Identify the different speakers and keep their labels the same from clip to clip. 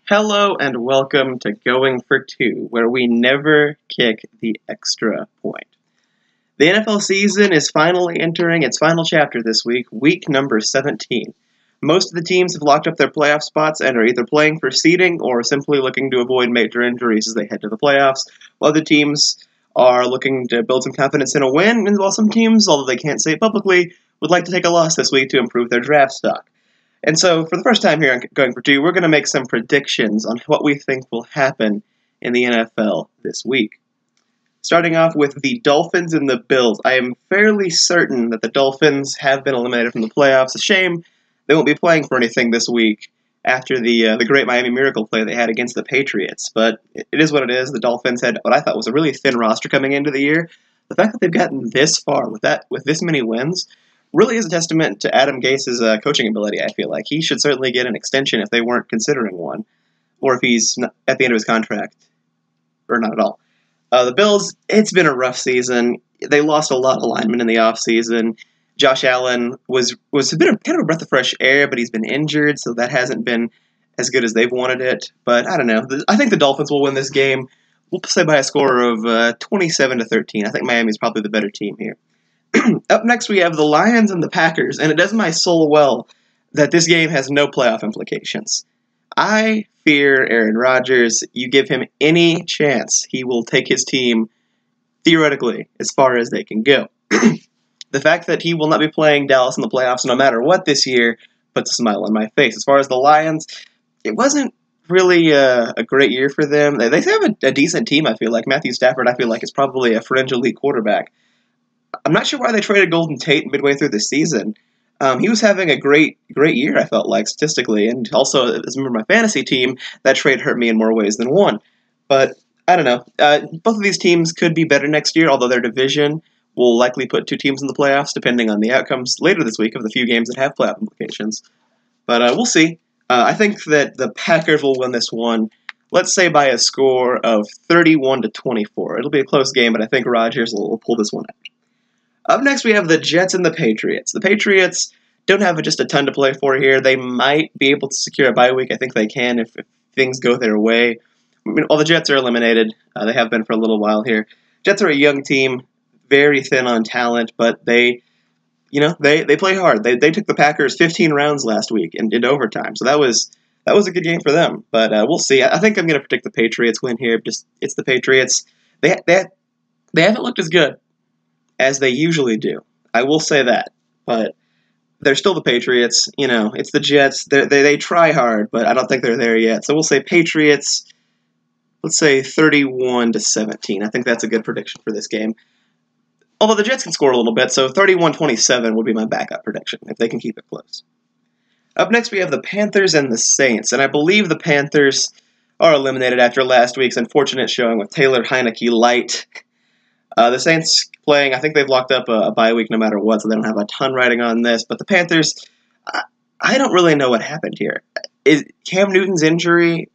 Speaker 1: Hello and welcome to Going for Two, where we never kick the extra point. The NFL season is finally entering its final chapter this week number 17. Most of the teams have locked up their playoff spots and are either playing for seeding or simply looking to avoid major injuries as they head to the playoffs, while other teams are looking to build some confidence in a win, and while some teams, although they can't say it publicly, would like to take a loss this week to improve their draft stock. And so, for the first time here on Going for Two, we're going to make some predictions on what we think will happen in the NFL this week. Starting off with the Dolphins and the Bills. I am fairly certain that the Dolphins have been eliminated from the playoffs. A shame they won't be playing for anything this week after the great Miami Miracle play they had against the Patriots. But it is what it is. The Dolphins had what I thought was a really thin roster coming into the year. The fact that they've gotten this far with this many wins really is a testament to Adam Gase's coaching ability, I feel like. He should certainly get an extension if they weren't considering one, or if he's at the end of his contract, or not at all. The Bills, it's been a rough season. They lost a lot of linemen in the offseason. Josh Allen was a bit of kind of a breath of fresh air, but he's been injured, so that hasn't been as good as they've wanted it. But I don't know. I think the Dolphins will win this game. We'll say by a score of 27-13. I think Miami's probably the better team here. Up next, we have the Lions and the Packers, and it does my soul well that this game has no playoff implications. I fear Aaron Rodgers. You give him any chance, he will take his team, theoretically, as far as they can go. The fact that he will not be playing Dallas in the playoffs no matter what this year puts a smile on my face. As far as the Lions, it wasn't really a great year for them. They have a decent team, I feel like. Matthew Stafford, I feel like, is probably a fringe elite quarterback. I'm not sure why they traded Golden Tate midway through the season. He was having a great year, I felt like, statistically, and also as a member of my fantasy team, that trade hurt me in more ways than one. But I don't know. Both of these teams could be better next year, although their division will likely put two teams in the playoffs, depending on the outcomes later this week of the few games that have playoff implications. But we'll see. I think that the Packers will win this one, let's say by a score of 31-24. It'll be a close game, but I think Rodgers will pull this one out. Up next, we have the Jets and the Patriots. The Patriots don't have just a ton to play for here. They might be able to secure a bye week. I think they can if things go their way. I mean, all the Jets are eliminated. They have been for a little while here. Jets are a young team, very thin on talent, but they play hard. They took the Packers 15 rounds last week into overtime, so that was a good game for them. But we'll see. I think I'm going to predict the Patriots win here. It's the Patriots. They haven't looked as good as they usually do. I will say that. But they're still the Patriots. It's the Jets. They try hard, but I don't think they're there yet. So we'll say Patriots, let's say 31-17. I think that's a good prediction for this game. Although the Jets can score a little bit, so 31-27 would be my backup prediction, if they can keep it close. Up next, we have the Panthers and the Saints, and I believe the Panthers are eliminated after last week's unfortunate showing with Taylor Heineke light. The Saints playing, I think they've locked up a bye week no matter what, so they don't have a ton riding on this. But the Panthers, I don't really know what happened here. Is Cam Newton's injury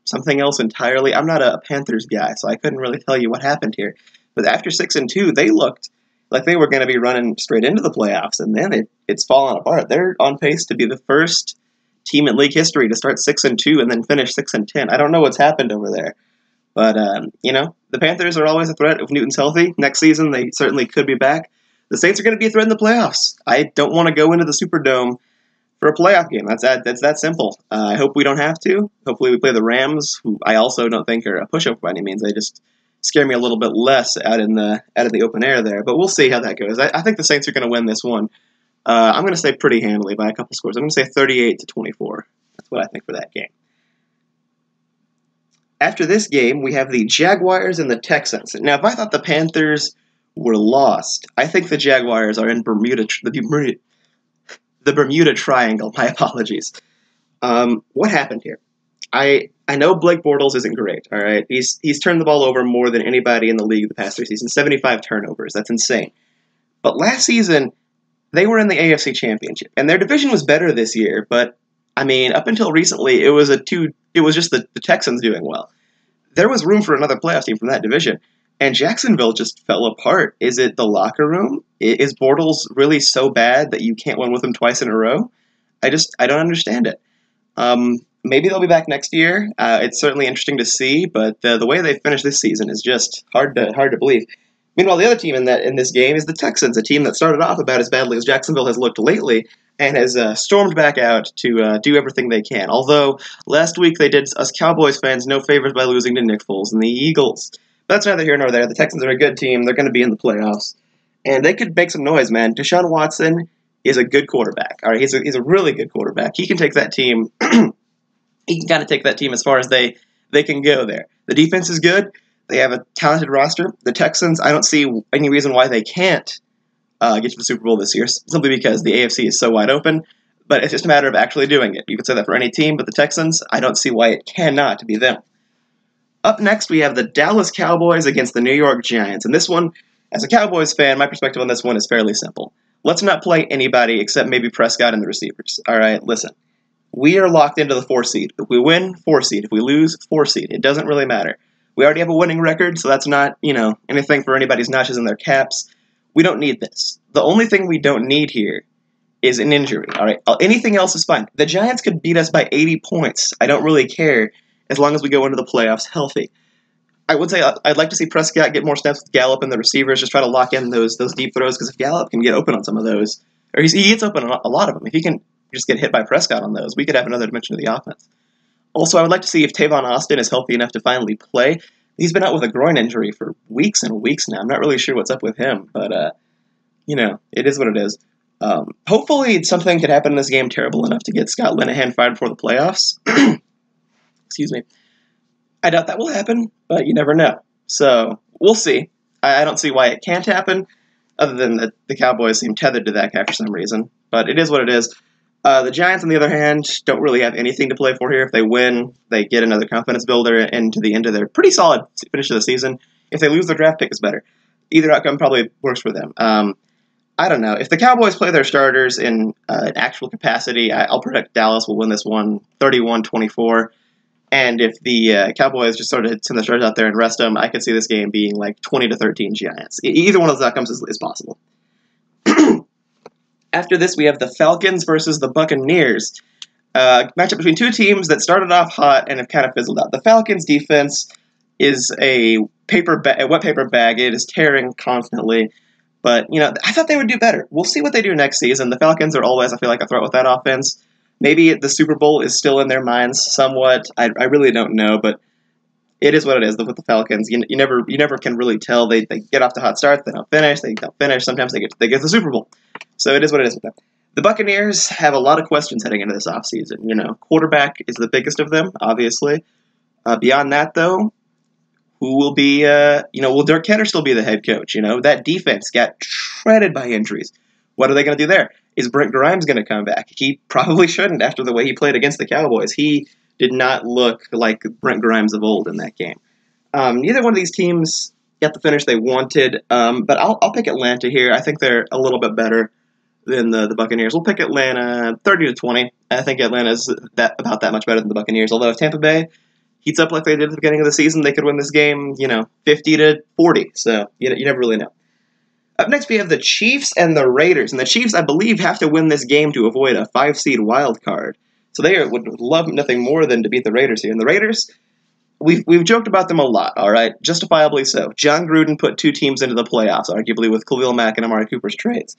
Speaker 1: something else entirely? I'm not a Panthers guy, so I couldn't really tell you what happened here. But after 6-2, they looked like they were going to be running straight into the playoffs, and then it's fallen apart. They're on pace to be the first team in league history to start 6-2 and then finish 6-10. I don't know what's happened over there. But, the Panthers are always a threat if Newton's healthy. Next season, they certainly could be back. The Saints are going to be a threat in the playoffs. I don't want to go into the Superdome for a playoff game. That's that simple. I hope we don't have to. Hopefully we play the Rams, who I also don't think are a push-up by any means. They just scare me a little bit less out in the open air there. But we'll see how that goes. I think the Saints are going to win this one. I'm going to say pretty handily by a couple scores. I'm going to say 38-24. That's what I think for that game. After this game, we have the Jaguars and the Texans. Now, if I thought the Panthers were lost, I think the Jaguars are in the Bermuda Triangle. My apologies. What happened here? I know Blake Bortles isn't great, all right? He's turned the ball over more than anybody in the league the past 3 seasons, 75 turnovers. That's insane. But last season, they were in the AFC Championship, and their division was better this year, but I mean, up until recently, it was just the Texans doing well. There was room for another playoff team from that division, and Jacksonville just fell apart. Is it the locker room? Is Bortles really so bad that you can't win with him twice in a row? I don't understand it. Maybe they'll be back next year. It's certainly interesting to see, but the way they finished this season is just hard to believe. Meanwhile, the other team in this game is the Texans, a team that started off about as badly as Jacksonville has looked lately, and has stormed back out to do everything they can. Although last week they did us Cowboys fans no favors by losing to Nick Foles and the Eagles. But that's neither here nor there. The Texans are a good team. They're going to be in the playoffs, and they could make some noise, man. Deshaun Watson is a good quarterback. All right, he's a really good quarterback. He can take that team. He can kind of take that team as far as they can go there. The defense is good. They have a talented roster. The Texans, I don't see any reason why they can't get to the Super Bowl this year, simply because the AFC is so wide open. But it's just a matter of actually doing it. You could say that for any team, but the Texans, I don't see why it cannot be them. Up next, we have the Dallas Cowboys against the New York Giants. And this one, as a Cowboys fan, my perspective on this one is fairly simple. Let's not play anybody except maybe Prescott and the receivers. All right, listen. We are locked into the 4 seed. If we win, 4 seed. If we lose, 4 seed. It doesn't really matter. We already have a winning record, so that's not, anything for anybody's notches in their caps. We don't need this. The only thing we don't need here is an injury, all right? Anything else is fine. The Giants could beat us by 80 points. I don't really care as long as we go into the playoffs healthy. I would say I'd like to see Prescott get more snaps with Gallup and the receivers, just try to lock in those deep throws, because if Gallup can get open on some of those, or he gets open on a lot of them, if he can just get hit by Prescott on those, we could have another dimension of the offense. Also, I would like to see if Tavon Austin is healthy enough to finally play. He's been out with a groin injury for weeks and weeks now. I'm not really sure what's up with him, but, it is what it is. Hopefully something could happen in this game terrible enough to get Scott Linehan fired before the playoffs. Excuse me. I doubt that will happen, but you never know. So, we'll see. I don't see why it can't happen, other than that the Cowboys seem tethered to that guy for some reason. But it is what it is. The Giants, on the other hand, don't really have anything to play for here. If they win, they get another confidence builder into the end of their pretty solid finish of the season. If they lose, their draft pick is better. Either outcome probably works for them. I don't know. If the Cowboys play their starters in actual capacity, I'll predict Dallas will win this one 31-24. And if the Cowboys just sort of send the starters out there and rest them, I could see this game being like 20-13 Giants. Either one of those outcomes is possible. After this, we have the Falcons versus the Buccaneers. Matchup between two teams that started off hot and have kind of fizzled out. The Falcons' defense is a wet paper bag. It is tearing constantly. But, I thought they would do better. We'll see what they do next season. The Falcons are always, I feel like, a threat with that offense. Maybe the Super Bowl is still in their minds somewhat. I really don't know, but it is what it is with the Falcons. You never can really tell. They get off to hot starts, they don't finish. They don't finish. Sometimes they get to the Super Bowl. So it is what it is with them. The Buccaneers have a lot of questions heading into this offseason. Quarterback is the biggest of them, obviously. Beyond that, though, who will be, will Dirk Kenner still be the head coach? That defense got shredded by injuries. What are they going to do there? Is Brent Grimes going to come back? He probably shouldn't after the way he played against the Cowboys. He did not look like Brent Grimes of old in that game. Neither one of these teams got the finish they wanted, but I'll pick Atlanta here. I think they're a little bit better than the Buccaneers. We'll pick Atlanta 30-20. I think Atlanta's about that much better than the Buccaneers. Although if Tampa Bay heats up like they did at the beginning of the season, they could win this game, 50-40. So you never really know. Up next, we have the Chiefs and the Raiders. And the Chiefs, I believe, have to win this game to avoid a 5-seed wild card. So they would love nothing more than to beat the Raiders here. And the Raiders, we've joked about them a lot, all right? Justifiably so. John Gruden put 2 teams into the playoffs, arguably with Khalil Mack and Amari Cooper's trades.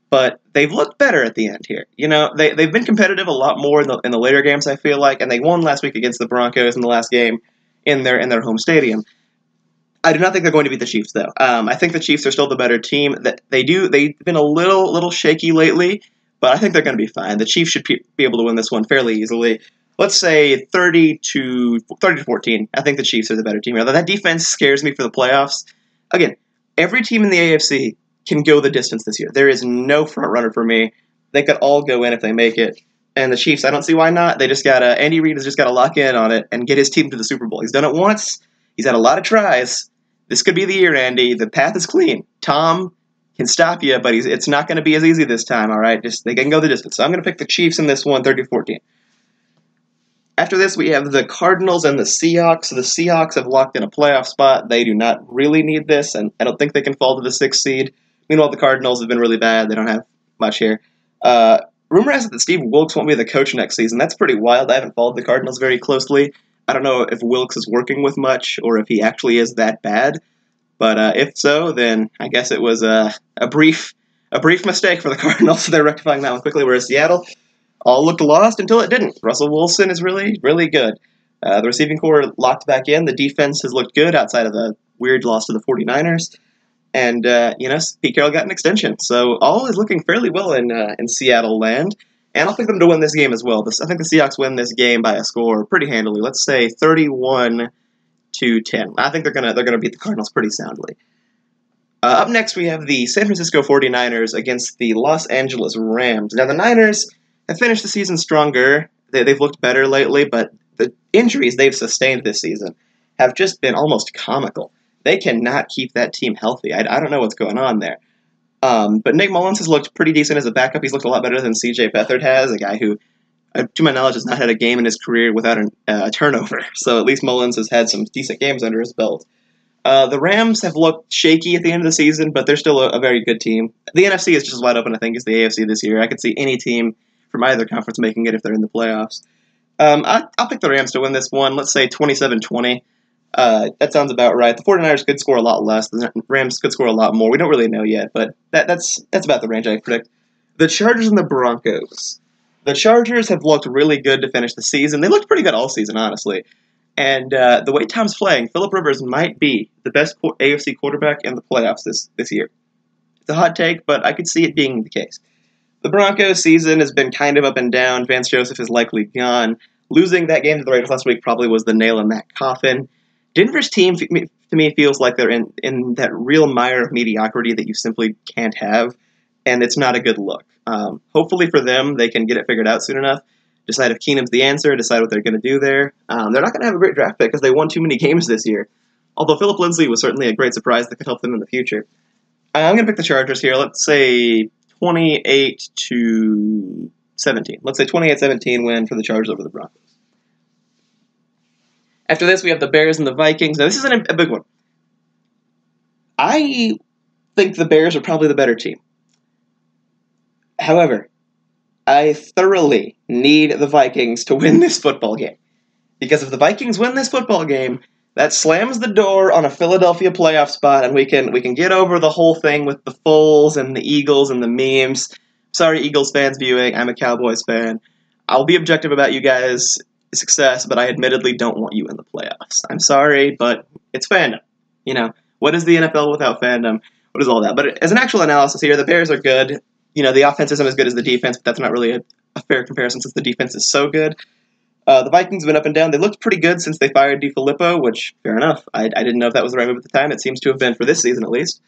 Speaker 1: But they've looked better at the end here. They've been competitive a lot more in the later games, I feel like, and they won last week against the Broncos in the last game in their home stadium. I do not think they're going to beat the Chiefs, though. I think the Chiefs are still the better team. They've been a little shaky lately, but I think they're going to be fine. The Chiefs should be able to win this one fairly easily. Let's say 30-14. I think the Chiefs are the better team. Although that defense scares me for the playoffs. Again, every team in the AFC can go the distance this year. There is no front runner for me. They could all go in if they make it. And the Chiefs, I don't see why not. Andy Reid has just got to lock in on it and get his team to the Super Bowl. He's done it once. He's had a lot of tries. This could be the year, Andy. The path is clean. Tom can stop you, but it's not going to be as easy this time, all right? They can go the distance. So I'm going to pick the Chiefs in this one, 30-14. After this, we have the Cardinals and the Seahawks. The Seahawks have locked in a playoff spot. They do not really need this, and I don't think they can fall to the 6th seed. Meanwhile, the Cardinals have been really bad. They don't have much here. rumor has it that Steve Wilkes won't be the coach next season. That's pretty wild. I haven't followed the Cardinals very closely. I don't know if Wilkes is working with much or if he actually is that bad. But if so, then I guess it was a brief mistake for the Cardinals. So they're rectifying that one quickly. Whereas Seattle all looked lost until it didn't. Russell Wilson is really, really good. The receiving core locked back in. The defense has looked good outside of the weird loss to the 49ers. And, Pete Carroll got an extension. So all is looking fairly well in Seattle land. And I'll pick them to win this game as well. I think the Seahawks win this game by a score pretty handily. Let's say 31-10. I think they're gonna beat the Cardinals pretty soundly. Up next, we have the San Francisco 49ers against the Los Angeles Rams. Now, the Niners have finished the season stronger. They've looked better lately, but the injuries they've sustained this season have just been almost comical. They cannot keep that team healthy. I don't know what's going on there. But Nick Mullins has looked pretty decent as a backup. He's looked a lot better than C.J. Beathard has, a guy who, to my knowledge, has not had a game in his career without a turnover. So at least Mullins has had some decent games under his belt. The Rams have looked shaky at the end of the season, but they're still a very good team. The NFC is just as wide open, I think, as the AFC this year. I could see any team from either conference making it if they're in the playoffs. I'll pick the Rams to win this one. Let's say 27-20. That sounds about right. The 49ers could score a lot less. The Rams could score a lot more. We don't really know yet, but that's about the range I predict. The Chargers and the Broncos. The Chargers have looked really good to finish the season. They looked pretty good all season, honestly. And the way Tom's playing, Phillip Rivers might be the best AFC quarterback in the playoffs this year. It's a hot take, but I could see it being the case. The Broncos season has been kind of up and down. Vance Joseph is likely gone. Losing that game to the Raiders last week probably was the nail in that coffin. Denver's team, to me, feels like they're in that real mire of mediocrity that you simply can't have, and it's not a good look. Hopefully for them, they can get it figured out soon enough, decide if Keenum's the answer, decide what they're going to do there. They're not going to have a great draft pick because they won too many games this year, although Philip Lindsay was certainly a great surprise that could help them in the future. I'm going to pick the Chargers here. Let's say 28-17. Let's say 28-17 win for the Chargers over the Broncos. After this, we have the Bears and the Vikings. Now, this isn't a big one. I think the Bears are probably the better team. However, I thoroughly need the Vikings to win this football game. Because if the Vikings win this football game, that slams the door on a Philadelphia playoff spot, and we can get over the whole thing with the Foles and the Eagles and the memes. Sorry, Eagles fans viewing. I'm a Cowboys fan. I'll be objective about you guys' success, but I admittedly don't want you in the playoffs. I'm sorry, but it's fandom. What is the NFL without fandom? What is all that? But as an actual analysis here, the Bears are good. The offense isn't as good as the defense, but that's not really a fair comparison since the defense is so good. The Vikings have been up and down. They looked pretty good since they fired DiFilippo, which, fair enough. I didn't know if that was the right move at the time. It seems to have been for this season, at least.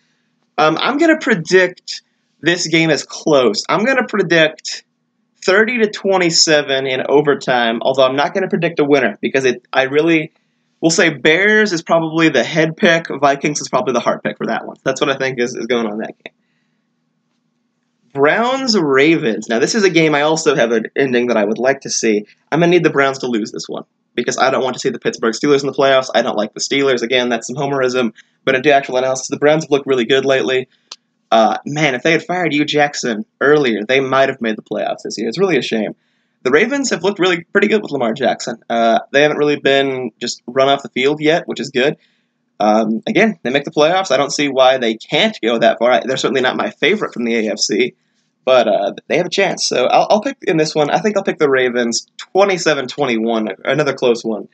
Speaker 1: I'm going to predict this game as close. I'm going to predict 30-27 in overtime, although I'm not going to predict a winner because I really will say Bears is probably the head pick, Vikings is probably the heart pick for that one. That's what I think is going on in that game. Browns-Ravens. Now, this is a game I also have an ending that I would like to see. I'm going to need the Browns to lose this one because I don't want to see the Pittsburgh Steelers in the playoffs. I don't like the Steelers. Again, that's some homerism, but in actual analysis, the Browns have looked really good lately. Man, if they had fired Hugh Jackson earlier, they might have made the playoffs this year. It's really a shame. The Ravens have looked really pretty good with Lamar Jackson. They haven't really been just run off the field yet, which is good. Again, they make the playoffs. I don't see why they can't go that far. They're certainly not my favorite from the AFC, but they have a chance. So I'll pick in this one. I think I'll pick the Ravens 27-21, another close one.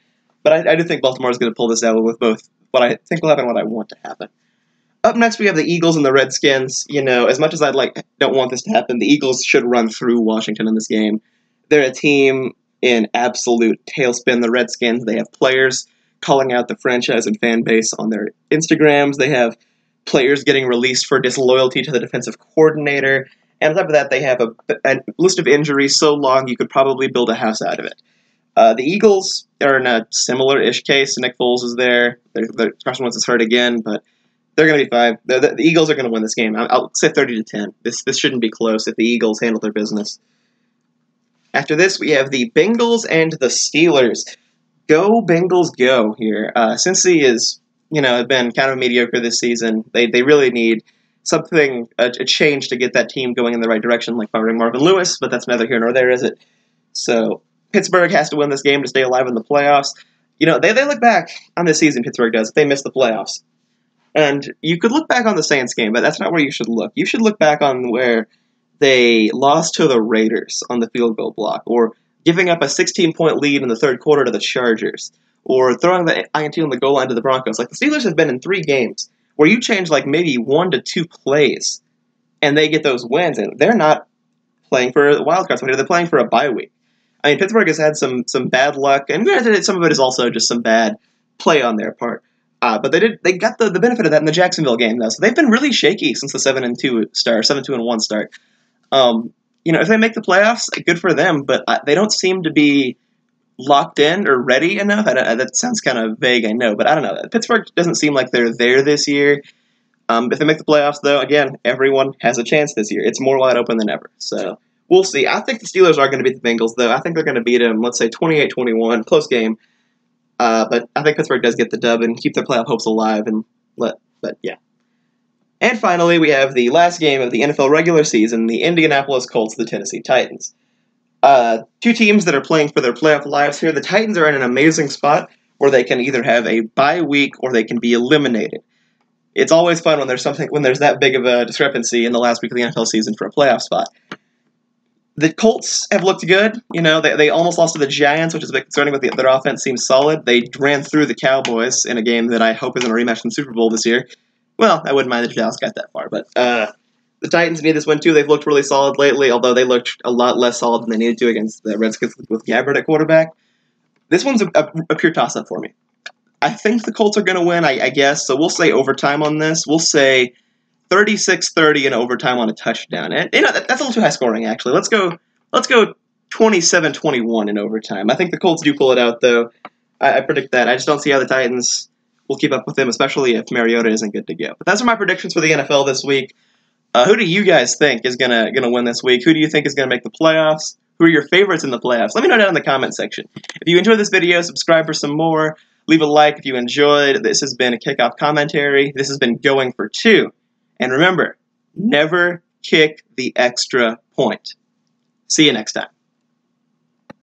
Speaker 1: But I do think Baltimore is going to pull this out with both what I think will happen and what I want to happen. Up next, we have the Eagles and the Redskins. As much as don't want this to happen, the Eagles should run through Washington in this game. They're a team in absolute tailspin, the Redskins. They have players calling out the franchise and fan base on their Instagrams. They have players getting released for disloyalty to the defensive coordinator. And on top of that, they have a list of injuries so long you could probably build a house out of it. The Eagles are in a similar-ish case. Nick Foles is there. Carson Wentz is hurt again, but they're going to be fine. The Eagles are going to win this game. I'll say 30-10. This shouldn't be close if the Eagles handle their business. After this, we have the Bengals and the Steelers. Go Bengals, go here. Cincy is, been kind of mediocre this season. They really need something, a change to get that team going in the right direction, like firing Marvin Lewis, but that's neither here nor there, is it? So Pittsburgh has to win this game to stay alive in the playoffs. You know, they look back on this season, Pittsburgh does, if they miss the playoffs. And you could look back on the Saints game, but that's not where you should look. You should look back on where they lost to the Raiders on the field goal block, or giving up a 16-point lead in the third quarter to the Chargers, or throwing the INT on the goal line to the Broncos. Like, the Steelers have been in 3 games where you change, like, maybe 1 to 2 plays, and they get those wins, and they're not playing for a wild card. They're playing for a bye week. I mean, Pittsburgh has had some bad luck, and granted, some of it is also just some bad play on their part. But they got the benefit of that in the Jacksonville game, though. So they've been really shaky since the 7-2-1 start. You know, if they make the playoffs, good for them. But they don't seem to be locked in or ready enough. That sounds kind of vague, I know, but I don't know. Pittsburgh doesn't seem like they're there this year. If they make the playoffs, though, again, everyone has a chance this year. It's more wide open than ever. So we'll see. I think the Steelers are going to beat the Bengals, though. I think they're going to beat them, let's say, 28-21, close game. But I think Pittsburgh does get the dub and keep their playoff hopes alive. But yeah. And finally, we have the last game of the NFL regular season, the Indianapolis Colts, the Tennessee Titans. 2 teams that are playing for their playoff lives here. The Titans are in an amazing spot where they can either have a bye week or they can be eliminated. It's always fun when there's that big of a discrepancy in the last week of the NFL season for a playoff spot. The Colts have looked good. You know, they almost lost to the Giants, which is a bit concerning, but their offense seems solid. They ran through the Cowboys in a game that I hope isn't a rematch from the Super Bowl this year. Well, I wouldn't mind if Dallas got that far, but the Titans need this win too. They've looked really solid lately, although they looked a lot less solid than they needed to against the Redskins with Gabbert at quarterback. This one's a pure toss-up for me. I think the Colts are going to win, I guess, so we'll say overtime on this. We'll say 36-30 in overtime on a touchdown. And, you know, that's a little too high scoring, actually. Let's go 27-21 in overtime. I think the Colts do pull it out, though. I predict that. I just don't see how the Titans will keep up with them, especially if Mariota isn't good to go. But those are my predictions for the NFL this week. Who do you guys think is gonna win this week? Who do you think is gonna make the playoffs? Who are your favorites in the playoffs? Let me know down in the comment section. If you enjoyed this video, subscribe for some more. Leave a like if you enjoyed. This has been a kickoff commentary. This has been Going for 2. And remember, never kick the extra point. See you next time.